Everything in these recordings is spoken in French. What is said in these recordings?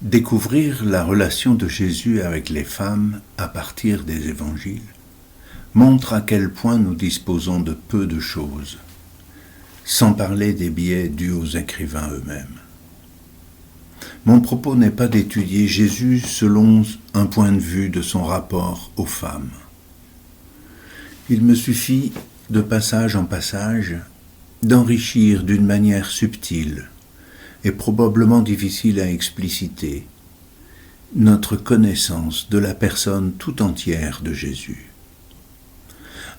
Découvrir la relation de Jésus avec les femmes à partir des évangiles montre à quel point nous disposons de peu de choses, sans parler des biais dus aux écrivains eux-mêmes. Mon propos n'est pas d'étudier Jésus selon un point de vue de son rapport aux femmes. Il me suffit, de passage en passage, d'enrichir d'une manière subtile et probablement difficile à expliciter notre connaissance de la personne tout entière de Jésus.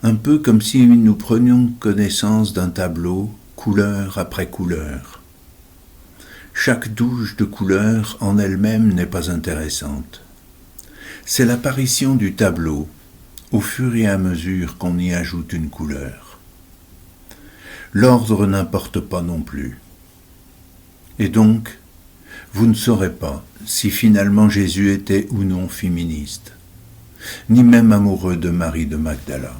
Un peu comme si nous prenions connaissance d'un tableau, couleur après couleur. Chaque douche de couleur en elle-même n'est pas intéressante. C'est l'apparition du tableau, au fur et à mesure qu'on y ajoute une couleur. L'ordre n'importe pas non plus. Et donc, vous ne saurez pas si finalement Jésus était ou non féministe, ni même amoureux de Marie de Magdala.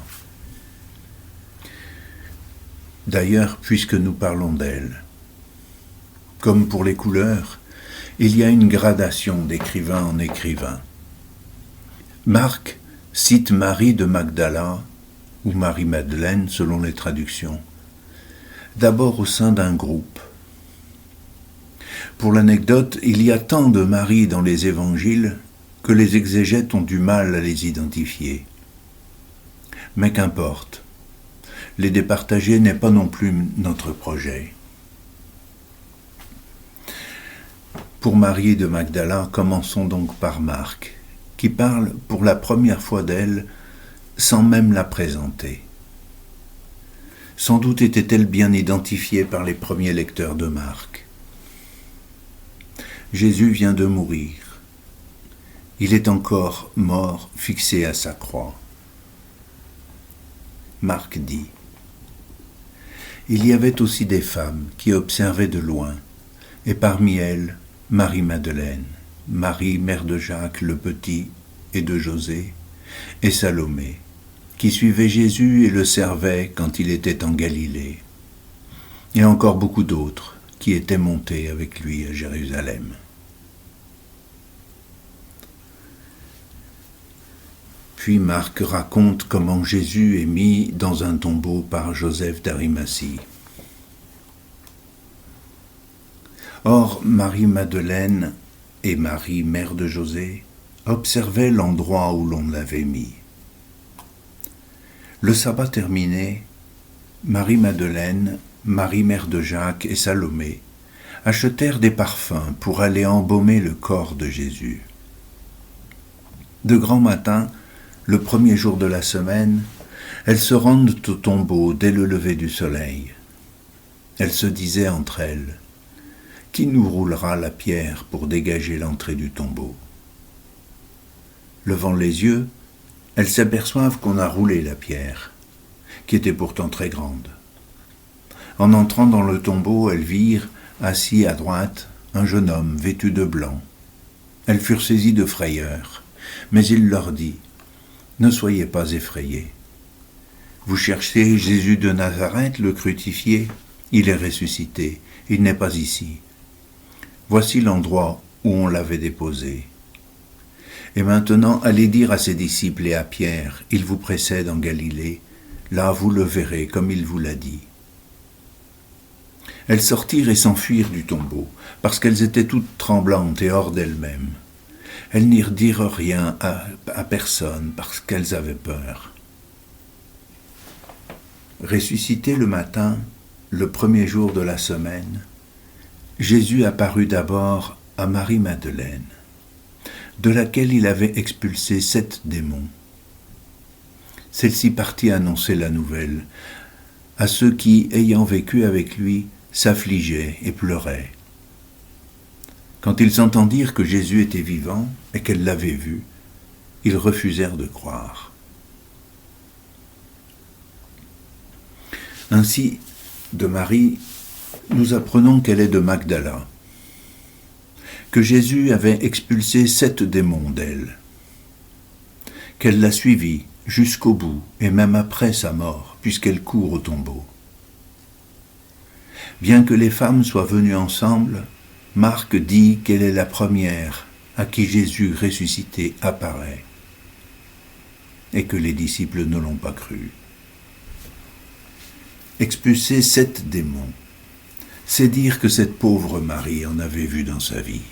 D'ailleurs, puisque nous parlons d'elle, comme pour les couleurs, il y a une gradation d'écrivain en écrivain. Marc cite Marie de Magdala, ou Marie-Madeleine selon les traductions, d'abord au sein d'un groupe. Pour l'anecdote, il y a tant de Marie dans les évangiles que les exégètes ont du mal à les identifier. Mais qu'importe, les départager n'est pas non plus notre projet. Pour Marie de Magdala, commençons donc par Marc, qui parle pour la première fois d'elle sans même la présenter. Sans doute était-elle bien identifiée par les premiers lecteurs de Marc. Jésus vient de mourir. Il est encore mort, fixé à sa croix. Marc dit : il y avait aussi des femmes qui observaient de loin, et parmi elles, Marie-Madeleine, Marie, mère de Jacques le Petit et de José, et Salomé, qui suivaient Jésus et le servaient quand il était en Galilée, et encore beaucoup d'autres qui étaient montés avec lui à Jérusalem. Puis Marc raconte comment Jésus est mis dans un tombeau par Joseph d'Arimathie. Or, Marie-Madeleine et Marie, mère de José, observaient l'endroit où l'on l'avait mis. Le sabbat terminé, Marie-Madeleine, Marie, mère de Jacques et Salomé achetèrent des parfums pour aller embaumer le corps de Jésus. De grand matin, le premier jour de la semaine, elles se rendent au tombeau dès le lever du soleil. Elles se disaient entre elles : qui nous roulera la pierre pour dégager l'entrée du tombeau ? Levant les yeux, elles s'aperçoivent qu'on a roulé la pierre, qui était pourtant très grande. En entrant dans le tombeau, elles virent, assis à droite, un jeune homme vêtu de blanc. Elles furent saisies de frayeur, mais il leur dit : ne soyez pas effrayés. Vous cherchez Jésus de Nazareth, le crucifié ? Il est ressuscité, il n'est pas ici. Voici l'endroit où on l'avait déposé. Et maintenant, allez dire à ses disciples et à Pierre : il vous précède en Galilée, là vous le verrez comme il vous l'a dit. Elles sortirent et s'enfuirent du tombeau, parce qu'elles étaient toutes tremblantes et hors d'elles-mêmes. Elles n'y dirent rien à personne parce qu'elles avaient peur. Ressuscité le matin, le premier jour de la semaine, Jésus apparut d'abord à Marie-Madeleine, de laquelle il avait expulsé 7 démons. Celle-ci partit annoncer la nouvelle à ceux qui, ayant vécu avec lui, s'affligeaient et pleuraient. Quand ils entendirent que Jésus était vivant et qu'elle l'avait vu, ils refusèrent de croire. Ainsi, de Marie, nous apprenons qu'elle est de Magdala, que Jésus avait expulsé 7 démons d'elle, qu'elle l'a suivi jusqu'au bout et même après sa mort, puisqu'elle court au tombeau. Bien que les femmes soient venues ensemble, Marc dit qu'elle est la première à qui Jésus ressuscité apparaît et que les disciples ne l'ont pas cru. Expulser 7 démons, c'est dire que cette pauvre Marie en avait vu dans sa vie.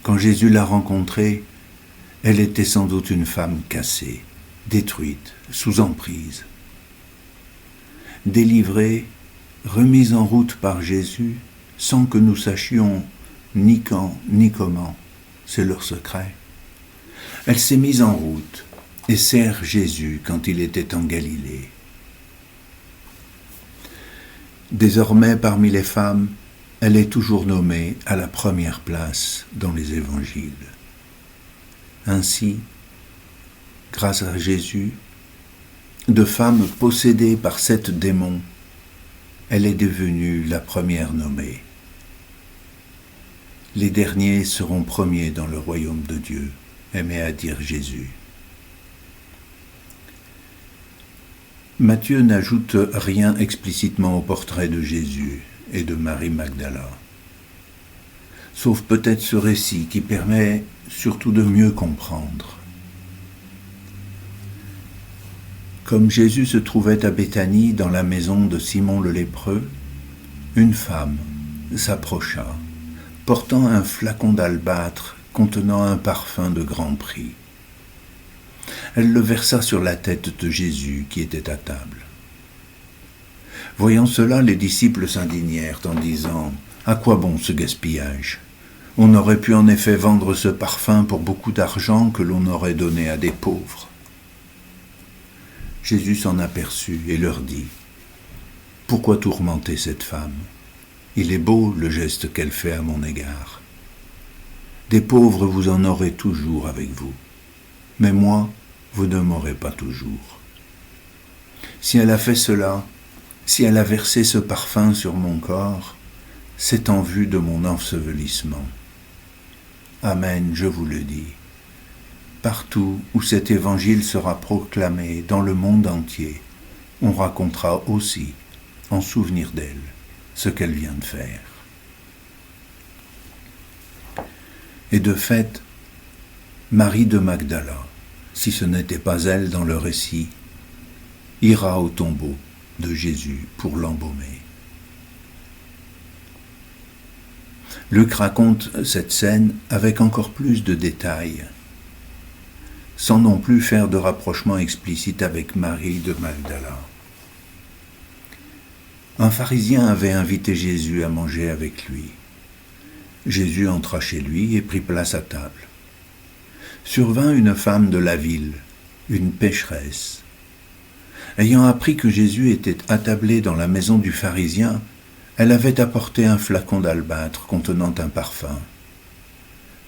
Quand Jésus l'a rencontrée, elle était sans doute une femme cassée, détruite, sous emprise. Délivrée, remise en route par Jésus, sans que nous sachions ni quand ni comment, c'est leur secret. Elle s'est mise en route et sert Jésus quand il était en Galilée. Désormais, parmi les femmes, elle est toujours nommée à la première place dans les évangiles. Ainsi, grâce à Jésus, de femme possédée par 7 démons, elle est devenue la première nommée. Les derniers seront premiers dans le royaume de Dieu, aimait à dire Jésus. Matthieu n'ajoute rien explicitement au portrait de Jésus et de Marie Magdala, sauf peut-être ce récit qui permet surtout de mieux comprendre. Comme Jésus se trouvait à Béthanie dans la maison de Simon le lépreux, une femme s'approcha, portant un flacon d'albâtre contenant un parfum de grand prix. Elle le versa sur la tête de Jésus qui était à table. Voyant cela, les disciples s'indignèrent en disant « À quoi bon ce gaspillage ? On aurait pu en effet vendre ce parfum pour beaucoup d'argent que l'on aurait donné à des pauvres. » Jésus s'en aperçut et leur dit « Pourquoi tourmenter cette femme ? Il est beau le geste qu'elle fait à mon égard. Des pauvres vous en aurez toujours avec vous, mais moi, vous ne m'aurez pas toujours. Si elle a fait cela, si elle a versé ce parfum sur mon corps, c'est en vue de mon ensevelissement. Amen, je vous le dis. Partout où cet évangile sera proclamé dans le monde entier, on racontera aussi, en souvenir d'elle, ce qu'elle vient de faire. Et de fait, Marie de Magdala, si ce n'était pas elle dans le récit, ira au tombeau de Jésus pour l'embaumer. Luc raconte cette scène avec encore plus de détails, sans non plus faire de rapprochement explicite avec Marie de Magdala. Un pharisien avait invité Jésus à manger avec lui. Jésus entra chez lui et prit place à table. Survint une femme de la ville, une pécheresse. Ayant appris que Jésus était attablé dans la maison du pharisien, elle avait apporté un flacon d'albâtre contenant un parfum.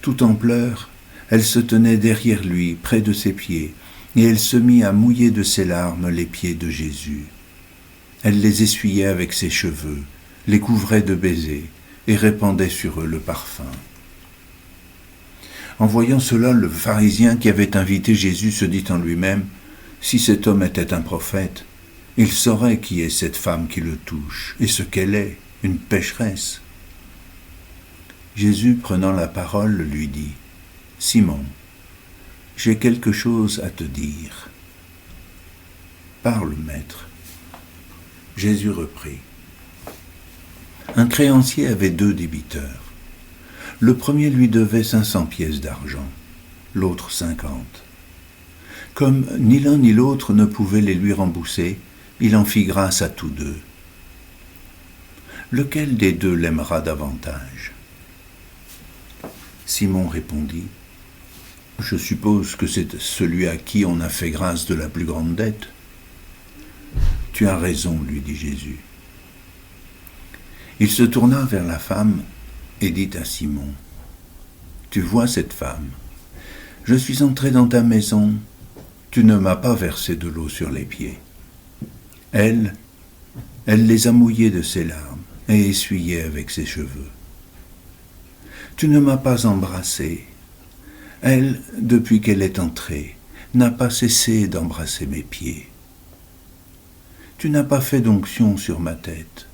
Tout en pleurs, elle se tenait derrière lui, près de ses pieds, et elle se mit à mouiller de ses larmes les pieds de Jésus. Elle les essuyait avec ses cheveux, les couvrait de baisers, et répandait sur eux le parfum. En voyant cela, le pharisien qui avait invité Jésus se dit en lui-même « Si cet homme était un prophète, il saurait qui est cette femme qui le touche, et ce qu'elle est, une pécheresse. » Jésus, prenant la parole, lui dit « Simon, j'ai quelque chose à te dire. » « Parle, maître. » Jésus reprit. Un créancier avait 2 débiteurs. Le premier lui devait 500 pièces d'argent, l'autre 50. Comme ni l'un ni l'autre ne pouvaient les lui rembourser, il en fit grâce à tous 2. Lequel des 2 l'aimera davantage ? Simon répondit, « Je suppose que c'est celui à qui on a fait grâce de la plus grande dette. » « Tu as raison, lui dit Jésus. » Il se tourna vers la femme et dit à Simon, « Tu vois cette femme, je suis entré dans ta maison, tu ne m'as pas versé de l'eau sur les pieds. Elle les a mouillés de ses larmes et essuyés avec ses cheveux. Tu ne m'as pas embrassé. Elle, depuis qu'elle est entrée, n'a pas cessé d'embrasser mes pieds. Tu n'as pas fait d'onction sur ma tête.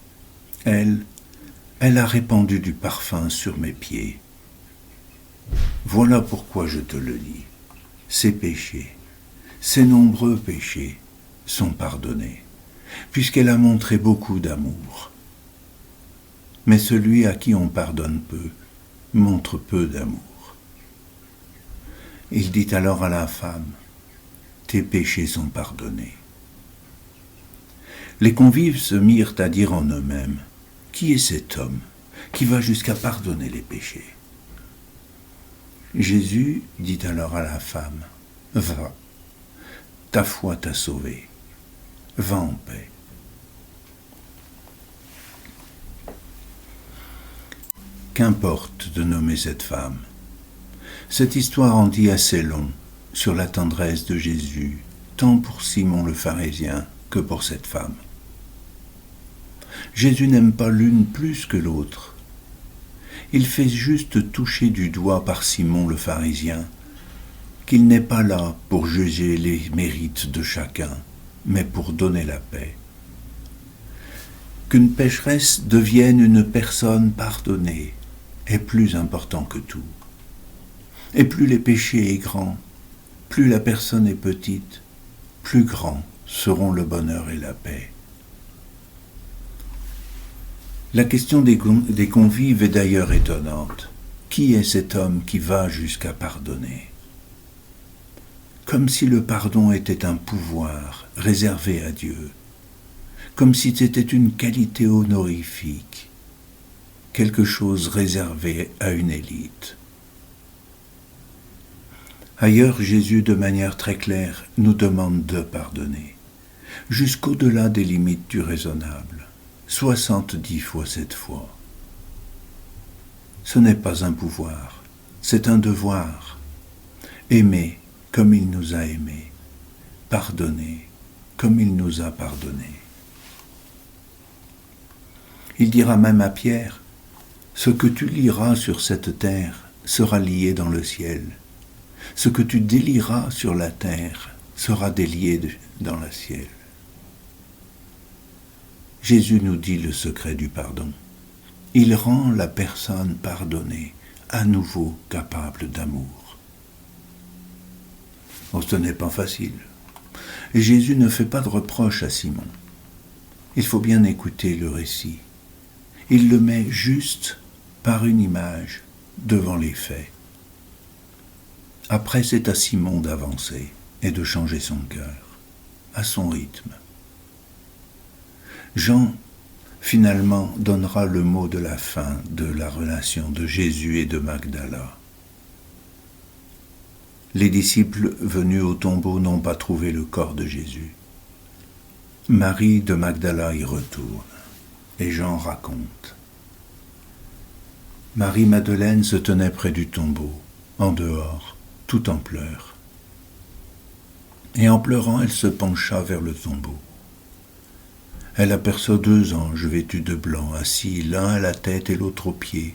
Elle, Elle a répandu du parfum sur mes pieds. Voilà pourquoi je te le dis. Ses péchés, ses nombreux péchés, sont pardonnés, puisqu'elle a montré beaucoup d'amour. Mais celui à qui on pardonne peu, montre peu d'amour. Il dit alors à la femme, « Tes péchés sont pardonnés. » Les convives se mirent à dire en eux-mêmes, « Qui est cet homme qui va jusqu'à pardonner les péchés ?» Jésus dit alors à la femme, « Va, ta foi t'a sauvée, va en paix. » Qu'importe de nommer cette femme. Cette histoire en dit assez long sur la tendresse de Jésus, tant pour Simon le pharisien que pour cette femme. Jésus n'aime pas l'une plus que l'autre. Il fait juste toucher du doigt par Simon le pharisien qu'il n'est pas là pour juger les mérites de chacun, mais pour donner la paix. Qu'une pécheresse devienne une personne pardonnée est plus important que tout. Et plus les péchés est grand, plus la personne est petite, plus grands seront le bonheur et la paix. La question des convives est d'ailleurs étonnante. Qui est cet homme qui va jusqu'à pardonner ? Comme si le pardon était un pouvoir réservé à Dieu, comme si c'était une qualité honorifique, quelque chose réservé à une élite. Ailleurs, Jésus, de manière très claire, nous demande de pardonner, jusqu'au-delà des limites du raisonnable, 70 fois 7 fois. Ce n'est pas un pouvoir, c'est un devoir. Aimer comme il nous a aimés, pardonner comme il nous a pardonnés. Il dira même à Pierre, « Ce que tu lieras sur cette terre sera lié dans le ciel. Ce que tu délieras sur la terre sera délié dans le ciel. » Jésus nous dit le secret du pardon. Il rend la personne pardonnée à nouveau capable d'amour. Oh, ce n'est pas facile. Et Jésus ne fait pas de reproche à Simon. Il faut bien écouter le récit. Il le met juste par une image devant les faits. Après, c'est à Simon d'avancer et de changer son cœur, à son rythme. Jean, finalement, donnera le mot de la fin de la relation de Jésus et de Magdala. Les disciples venus au tombeau n'ont pas trouvé le corps de Jésus. Marie de Magdala y retourne, et Jean raconte. Marie-Madeleine se tenait près du tombeau, en dehors, tout en pleurs. Et en pleurant, elle se pencha vers le tombeau. Elle aperçut 2 anges vêtus de blanc, assis l'un à la tête et l'autre aux pieds,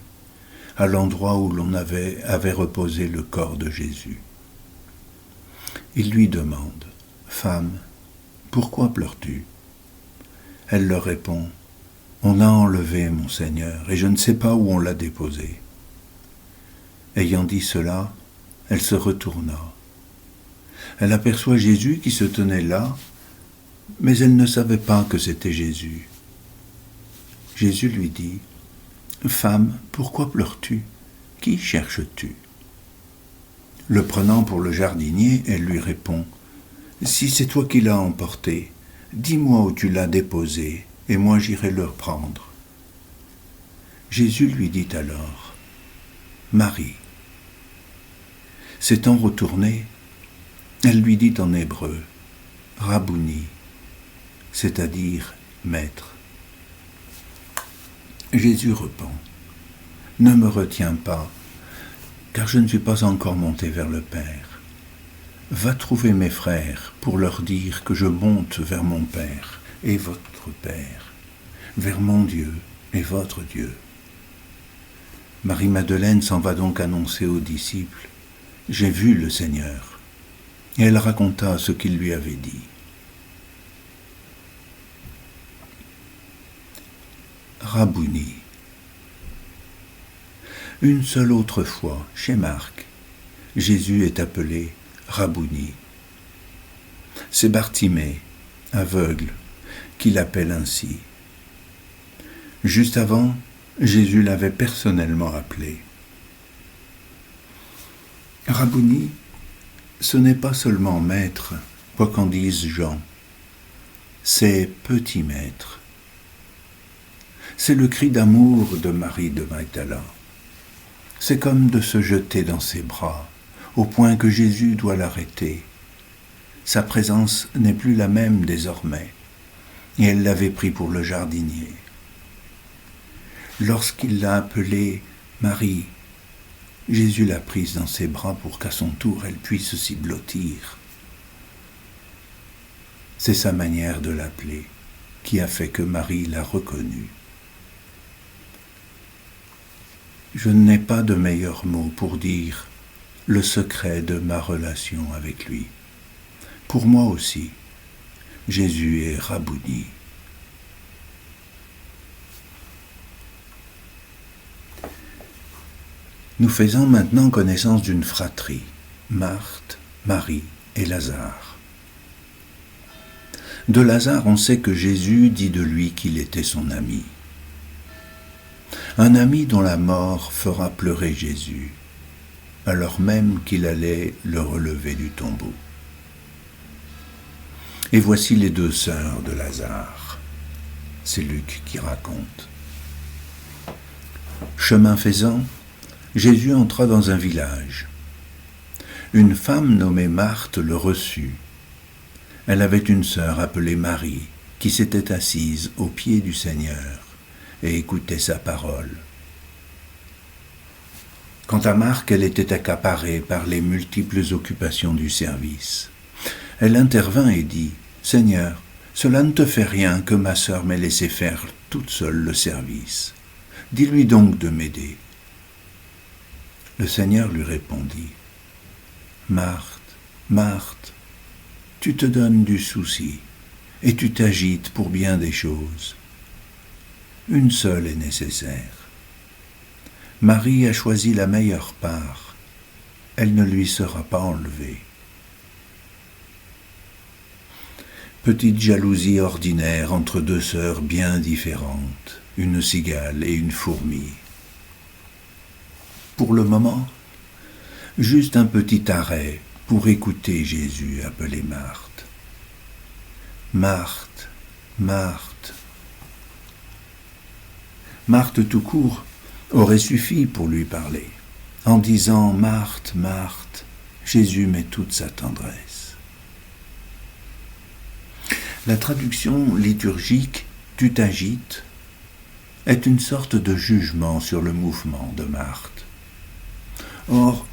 à l'endroit où l'on avait reposé le corps de Jésus. Il lui demande, « Femme, pourquoi pleures-tu » Elle leur répond, « On a enlevé mon Seigneur, et je ne sais pas où on l'a déposé. » Ayant dit cela, elle se retourna. Elle aperçoit Jésus qui se tenait là, mais elle ne savait pas que c'était Jésus. Jésus lui dit, « Femme, pourquoi pleures-tu ? Qui cherches-tu » Le prenant pour le jardinier, elle lui répond, « Si c'est toi qui l'as emporté, dis-moi où tu l'as déposé, et moi j'irai le reprendre. » Jésus lui dit alors, « Marie. » S'étant retournée, elle lui dit en hébreu, « Rabouni », c'est-à-dire « Maître ». Jésus répond, « Ne me retiens pas, car je ne suis pas encore monté vers le Père. Va trouver mes frères pour leur dire que je monte vers mon Père et votre Père, vers mon Dieu et votre Dieu. » Marie-Madeleine s'en va donc annoncer aux disciples, « J'ai vu le Seigneur. » Et elle raconta ce qu'il lui avait dit. Rabouni, Une seule autre fois, chez Marc, Jésus est appelé Rabouni. C'est Bartimée, aveugle, qui l'appelle ainsi. Juste avant, Jésus l'avait personnellement appelé. Rabouni, ce n'est pas seulement maître, quoi qu'en dise Jean, c'est petit maître. C'est le cri d'amour de Marie de Magdala. C'est comme de se jeter dans ses bras, au point que Jésus doit l'arrêter. Sa présence n'est plus la même désormais, et elle l'avait pris pour le jardinier. Lorsqu'il l'a appelée Marie, Jésus l'a prise dans ses bras pour qu'à son tour elle puisse s'y blottir. C'est sa manière de l'appeler qui a fait que Marie l'a reconnue. Je n'ai pas de meilleur mot pour dire le secret de ma relation avec lui. Pour moi aussi, Jésus est Rabouni. Nous faisons maintenant connaissance d'une fratrie, Marthe, Marie et Lazare. De Lazare, on sait que Jésus dit de lui qu'il était son ami. Un ami dont la mort fera pleurer Jésus, alors même qu'il allait le relever du tombeau. Et voici les deux sœurs de Lazare. C'est Luc qui raconte. Chemin faisant, Jésus entra dans un village. Une femme nommée Marthe le reçut. Elle avait une sœur appelée Marie, qui s'était assise aux pieds du Seigneur et écoutait sa parole. Quant à Marthe, elle était accaparée par les multiples occupations du service. Elle intervint et dit « Seigneur, cela ne te fait rien que ma sœur m'ait laissé faire toute seule le service. Dis-lui donc de m'aider. » Le Seigneur lui répondit « Marthe, Marthe, tu te donnes du souci et tu t'agites pour bien des choses. Une seule est nécessaire. Marie a choisi la meilleure part, elle ne lui sera pas enlevée. » Petite jalousie ordinaire entre deux sœurs bien différentes, une cigale et une fourmi. Pour le moment, juste un petit arrêt pour écouter Jésus appeler Marthe. Marthe, Marthe. Marthe tout court aurait suffi pour lui parler. En disant « Marthe, Marthe », Jésus met toute sa tendresse. La traduction liturgique « tu t'agites » est une sorte de jugement sur le mouvement de Marthe. Or,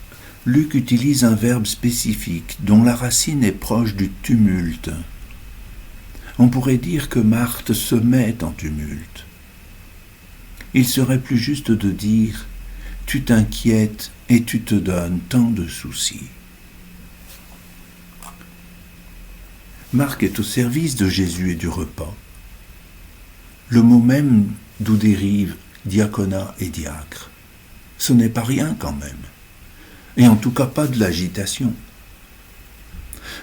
Luc utilise un verbe spécifique dont la racine est proche du tumulte. On pourrait dire que Marthe se met en tumulte. Il serait plus juste de dire « tu t'inquiètes et tu te donnes tant de soucis ». Marc est au service de Jésus et du repas. Le mot même d'où dérive diaconat et diacre, ce n'est pas rien quand même. Et en tout cas pas de l'agitation.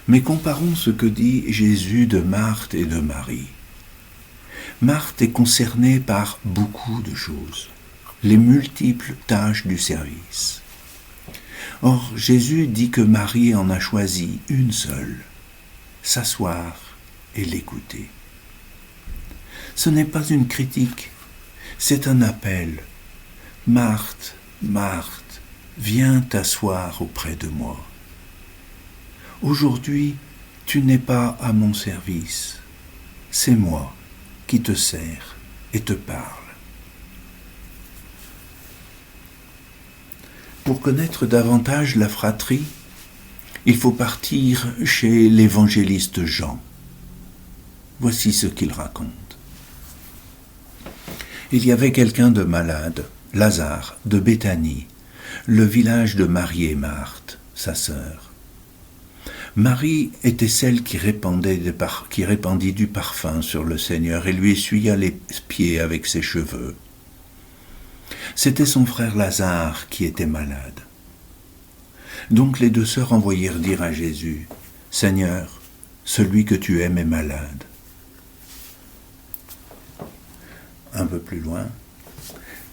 Mais comparons ce que dit Jésus de Marthe et de Marie. Marthe est concernée par beaucoup de choses, les multiples tâches du service. Or, Jésus dit que Marie en a choisi une seule, s'asseoir et l'écouter. Ce n'est pas une critique, c'est un appel. Marthe, Marthe, viens t'asseoir auprès de moi. Aujourd'hui, tu n'es pas à mon service, c'est moi qui te sers et te parle. Pour connaître davantage la fratrie, il faut partir chez l'évangéliste Jean. Voici ce qu'il raconte. Il y avait quelqu'un de malade, Lazare, de Béthanie, le village de Marie et Marthe, sa sœur. Marie était celle qui répandit du parfum sur le Seigneur et lui essuya les pieds avec ses cheveux. C'était son frère Lazare qui était malade. Donc les deux sœurs envoyèrent dire à Jésus, « Seigneur, celui que tu aimes est malade. » Un peu plus loin,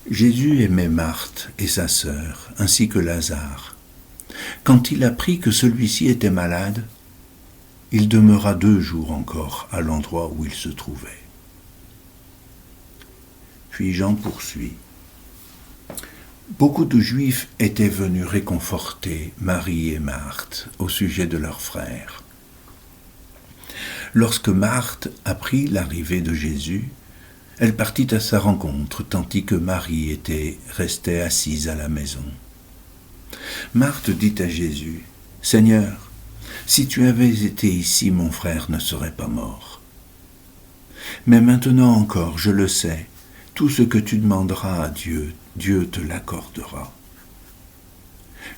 Jésus aimait Marthe et sa sœur, ainsi que Lazare. Quand il apprit que celui-ci était malade, il demeura 2 jours encore à l'endroit où il se trouvait. Puis Jean poursuit. Beaucoup de Juifs étaient venus réconforter Marie et Marthe au sujet de leur frère. Lorsque Marthe apprit l'arrivée de Jésus, elle partit à sa rencontre, tandis que Marie restait assise à la maison. Marthe dit à Jésus, « Seigneur, si tu avais été ici, mon frère ne serait pas mort. Mais maintenant encore, je le sais, tout ce que tu demanderas à Dieu, Dieu te l'accordera. »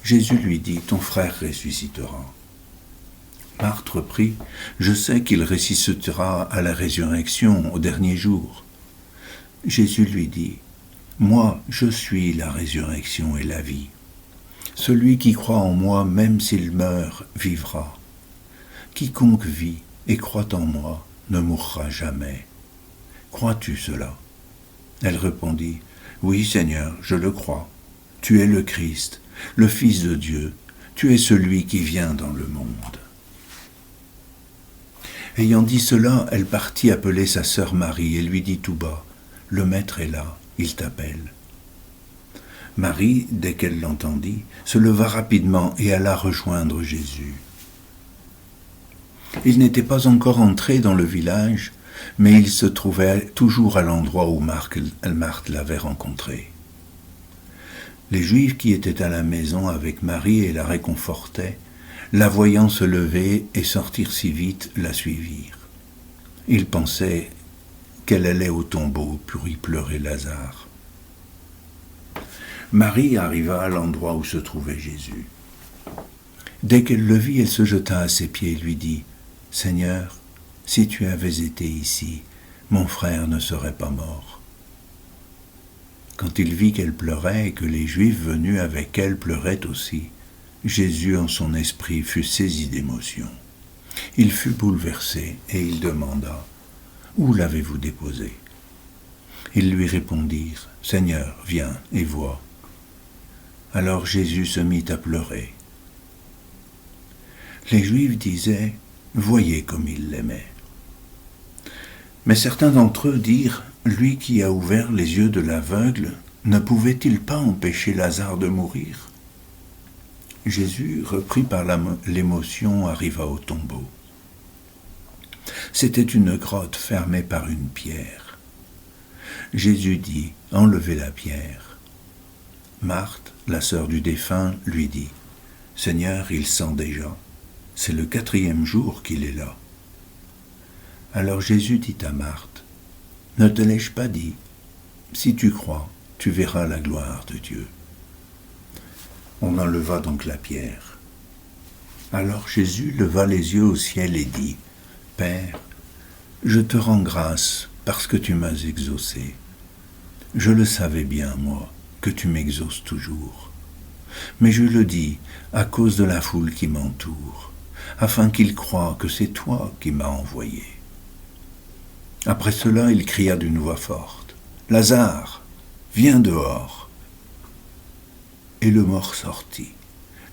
Jésus lui dit, « Ton frère ressuscitera. » Marthe reprit, « Je sais qu'il ressuscitera à la résurrection, au dernier jour. » Jésus lui dit, « Moi, je suis la résurrection et la vie. Celui qui croit en moi, même s'il meurt, vivra. Quiconque vit et croit en moi ne mourra jamais. Crois-tu cela ?» Elle répondit, « Oui, Seigneur, je le crois. Tu es le Christ, le Fils de Dieu. Tu es celui qui vient dans le monde. » Ayant dit cela, elle partit appeler sa sœur Marie et lui dit tout bas, « Le Maître est là, il t'appelle. » Marie, dès qu'elle l'entendit, se leva rapidement et alla rejoindre Jésus. Il n'était pas encore entré dans le village, mais il se trouvait toujours à l'endroit où Marthe l'avait rencontré. Les Juifs qui étaient à la maison avec Marie et la réconfortaient, la voyant se lever et sortir si vite, la suivirent. Ils pensaient qu'elle allait au tombeau pour y pleurer Lazare. Marie arriva à l'endroit où se trouvait Jésus. Dès qu'elle le vit, elle se jeta à ses pieds et lui dit, « Seigneur, si tu avais été ici, mon frère ne serait pas mort. » Quand il vit qu'elle pleurait et que les Juifs venus avec elle pleuraient aussi, Jésus en son esprit fut saisi d'émotion. Il fut bouleversé et il demanda, « Où l'avez-vous déposé ?» Ils lui répondirent, « Seigneur, viens et vois. » Alors Jésus se mit à pleurer. Les Juifs disaient, « Voyez comme il l'aimait. » Mais certains d'entre eux dirent, « Lui qui a ouvert les yeux de l'aveugle, ne pouvait-il pas empêcher Lazare de mourir ?» Jésus, repris par l'émotion, arriva au tombeau. C'était une grotte fermée par une pierre. Jésus dit, « Enlevez la pierre. » Marthe, la sœur du défunt, lui dit, « Seigneur, il sent déjà. C'est le 4e jour qu'il est là. » Alors Jésus dit à Marthe, « Ne te l'ai-je pas dit? Si tu crois, tu verras la gloire de Dieu. » On enleva donc la pierre. Alors Jésus leva les yeux au ciel et dit, « Père, je te rends grâce parce que tu m'as exaucé. Je le savais bien, moi, que tu m'exauces toujours. Mais je le dis à cause de la foule qui m'entoure, afin qu'ils croient que c'est toi qui m'as envoyé. » Après cela, il cria d'une voix forte, « Lazare, viens dehors !» Et le mort sortit,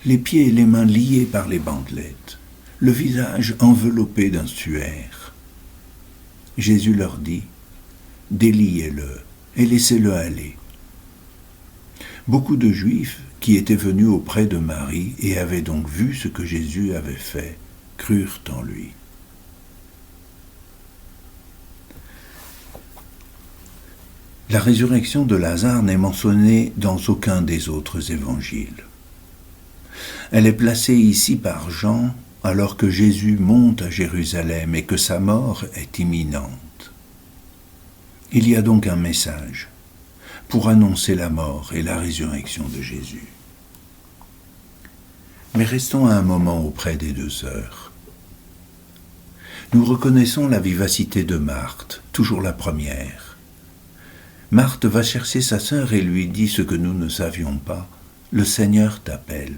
les pieds et les mains liés par les bandelettes, le visage enveloppé d'un suaire. Jésus leur dit, « Déliez-le et laissez-le aller. » Beaucoup de Juifs qui étaient venus auprès de Marie et avaient donc vu ce que Jésus avait fait, crurent en lui. La résurrection de Lazare n'est mentionnée dans aucun des autres évangiles. Elle est placée ici par Jean alors que Jésus monte à Jérusalem et que sa mort est imminente. Il y a donc un message pour annoncer la mort et la résurrection de Jésus. Mais restons un moment auprès des deux sœurs. Nous reconnaissons la vivacité de Marthe, toujours la première. Marthe va chercher sa sœur et lui dit ce que nous ne savions pas. Le Seigneur t'appelle.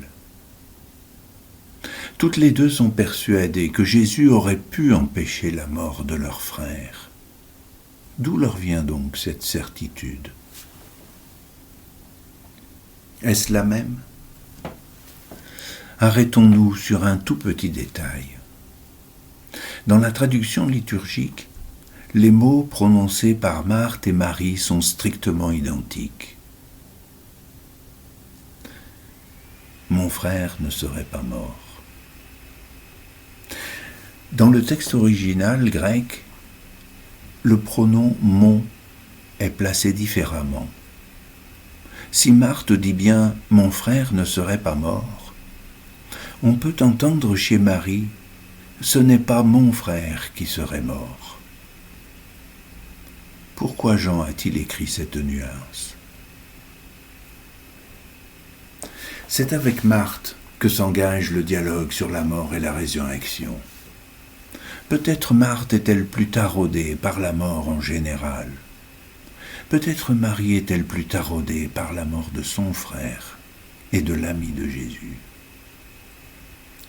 Toutes les deux sont persuadées que Jésus aurait pu empêcher la mort de leur frère. D'où leur vient donc cette certitude? Est-ce la même? Arrêtons-nous sur un tout petit détail. Dans la traduction liturgique, les mots prononcés par Marthe et Marie sont strictement identiques. Mon frère ne serait pas mort. Dans le texte original grec, le pronom « mon » est placé différemment. Si Marthe dit bien « mon frère ne serait pas mort », on peut entendre chez Marie « ce n'est pas mon frère qui serait mort ». Pourquoi Jean a-t-il écrit cette nuance? C'est avec Marthe que s'engage le dialogue sur la mort et la résurrection. Peut-être Marthe est-elle plus taraudée par la mort en général. Peut-être Marie est-elle plus taraudée par la mort de son frère et de l'ami de Jésus.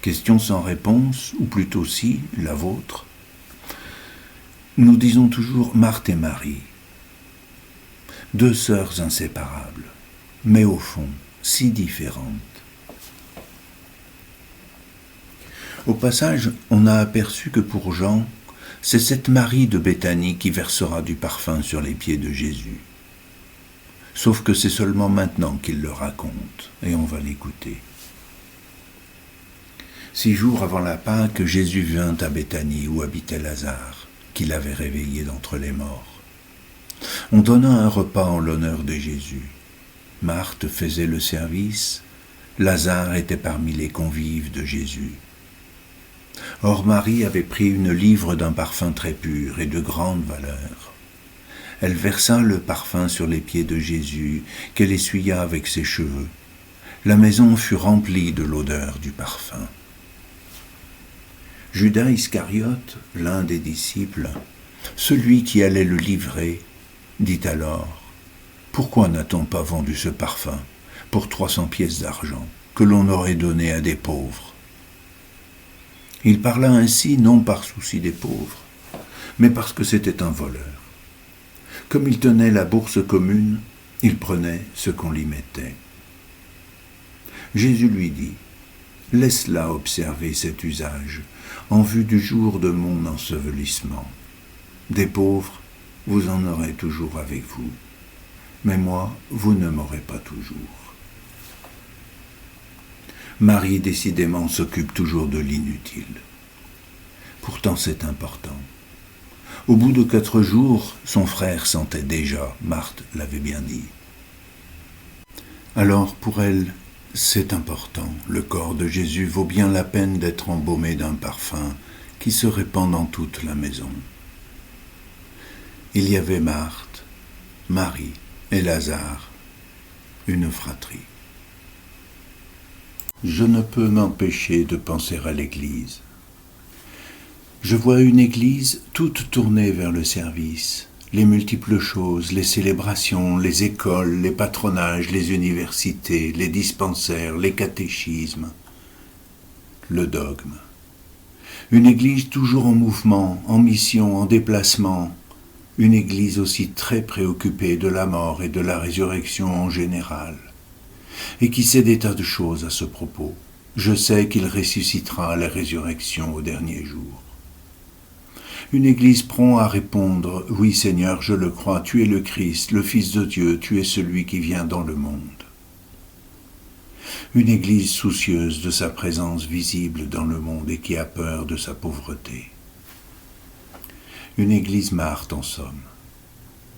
Question sans réponse, ou plutôt si, la vôtre. Nous disons toujours Marthe et Marie, deux sœurs inséparables, mais au fond si différentes. Au passage, on a aperçu que pour Jean, c'est cette Marie de Béthanie qui versera du parfum sur les pieds de Jésus. Sauf que c'est seulement maintenant qu'il le raconte, et on va l'écouter. 6 jours avant la Pâque, Jésus vint à Béthanie où habitait Lazare, qu'il avait réveillé d'entre les morts. On donna un repas en l'honneur de Jésus. Marthe faisait le service, Lazare était parmi les convives de Jésus. Or Marie avait pris une livre d'un parfum très pur et de grande valeur. Elle versa le parfum sur les pieds de Jésus, qu'elle essuya avec ses cheveux. La maison fut remplie de l'odeur du parfum. Judas Iscariote, l'un des disciples, celui qui allait le livrer, dit alors « Pourquoi n'a-t-on pas vendu ce parfum pour 300 pièces d'argent que l'on aurait donné à des pauvres ?» Il parla ainsi non par souci des pauvres, mais parce que c'était un voleur. Comme il tenait la bourse commune, il prenait ce qu'on l'y mettait. Jésus lui dit « Laisse-la observer cet usage, en vue du jour de mon ensevelissement. Des pauvres, vous en aurez toujours avec vous, mais moi, vous ne m'aurez pas toujours. » Marie, décidément, s'occupe toujours de l'inutile. Pourtant, c'est important. Au bout de 4 jours, son frère sentait déjà, Marthe l'avait bien dit. Alors, pour elle, c'est important. Le corps de Jésus vaut bien la peine d'être embaumé d'un parfum qui se répand dans toute la maison. Il y avait Marthe, Marie et Lazare, une fratrie. Je ne peux m'empêcher de penser à l'Église. Je vois une Église toute tournée vers le service, les multiples choses, les célébrations, les écoles, les patronages, les universités, les dispensaires, les catéchismes, le dogme. Une Église toujours en mouvement, en mission, en déplacement, une Église aussi très préoccupée de la mort et de la résurrection en général, et qui sait des tas de choses à ce propos. Je sais qu'il ressuscitera à la résurrection au dernier jour. Une Église prompt à répondre « Oui Seigneur, je le crois, tu es le Christ, le Fils de Dieu, tu es celui qui vient dans le monde. » Une Église soucieuse de sa présence visible dans le monde et qui a peur de sa pauvreté. Une Église Marthe en somme.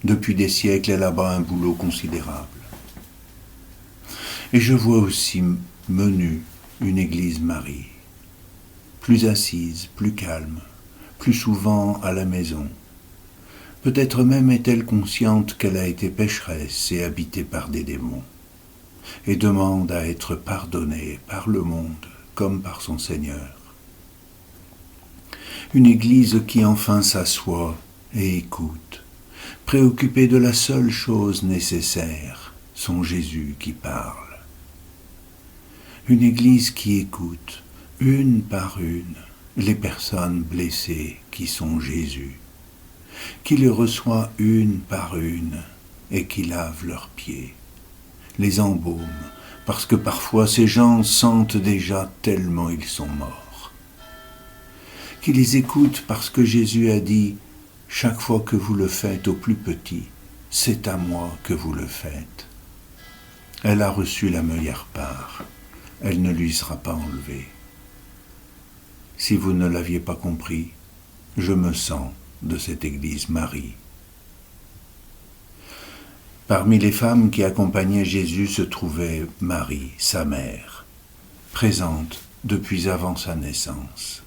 Depuis des siècles, elle abat un boulot considérable. Et je vois aussi menue une Église Marie, plus assise, plus calme, plus souvent à la maison. Peut-être même est-elle consciente qu'elle a été pécheresse et habitée par des démons, et demande à être pardonnée par le monde comme par son Seigneur. Une Église qui enfin s'assoit et écoute, préoccupées de la seule chose nécessaire, son Jésus qui parle. Une Église qui écoute, une par une, les personnes blessées qui sont Jésus, qui les reçoit une par une et qui lave leurs pieds, les embaume, parce que parfois ces gens sentent déjà tellement ils sont morts. Qui les écoute parce que Jésus a dit « Chaque fois que vous le faites au plus petit, c'est à moi que vous le faites. » Elle a reçu la meilleure part, elle ne lui sera pas enlevée. Si vous ne l'aviez pas compris, je me sens de cette Église Marie. Parmi les femmes qui accompagnaient Jésus se trouvait Marie, sa mère, présente depuis avant sa naissance.